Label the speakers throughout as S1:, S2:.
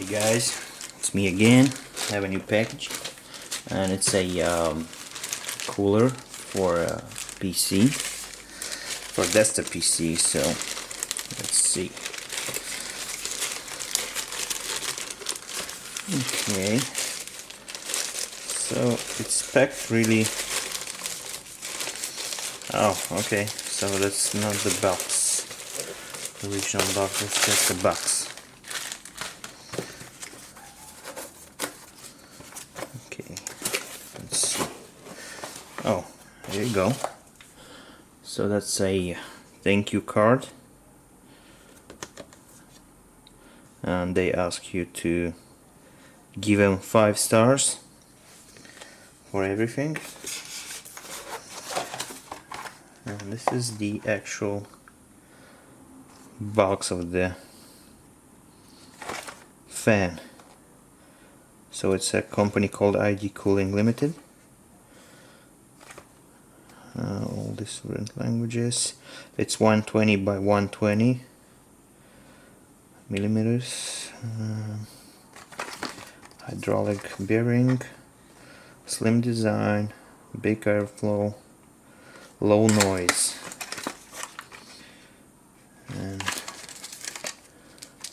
S1: Hey guys, it's me again. I have a new package, and it's a cooler for a PC, for a desktop PC. So let's see. Okay, so it's packed really. Oh, okay. So that's not the box. The original box. It's just the box. Okay, let's see. Oh, there you go. So that's a thank you card, and they ask you to give them 5 stars for everything. And this is the actual box of the fan. So it's a company called ID Cooling Limited. All different languages. It's 120 by 120 millimeters. Hydraulic bearing, slim design, big airflow, low noise. And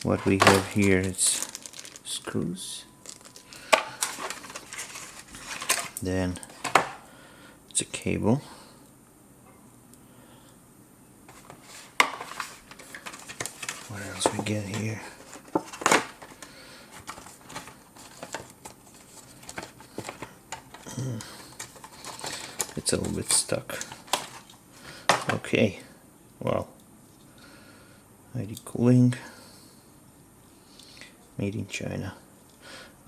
S1: what we have here is screws. Then it's a cable. What else we get here? It's a little bit stuck. Okay, well, ID Cooling, made in China.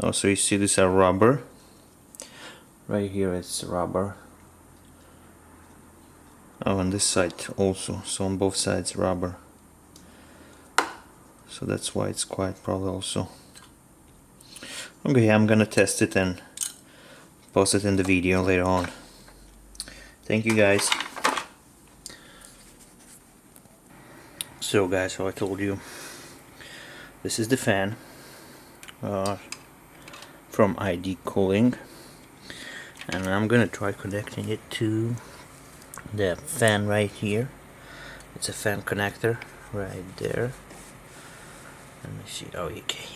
S1: Also, you see these are rubber. Right here it's rubber. Oh, on this side also. So on both sides rubber. So that's why it's quiet probably also. Okay, I'm gonna test it and post it in the video later on. Thank you guys. So guys, how I told you, this is the fan from ID Cooling, and I'm gonna try connecting it to the fan right here. It's a fan connector right there. Let me see. Oh, okay.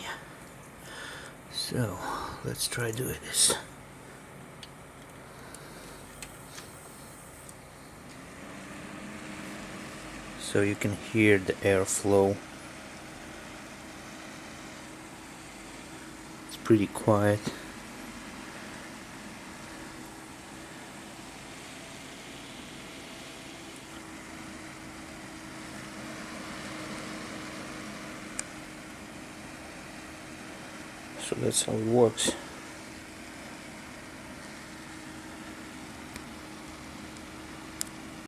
S1: So let's try doing this. So you can hear the airflow. It's pretty quiet. So that's how it works.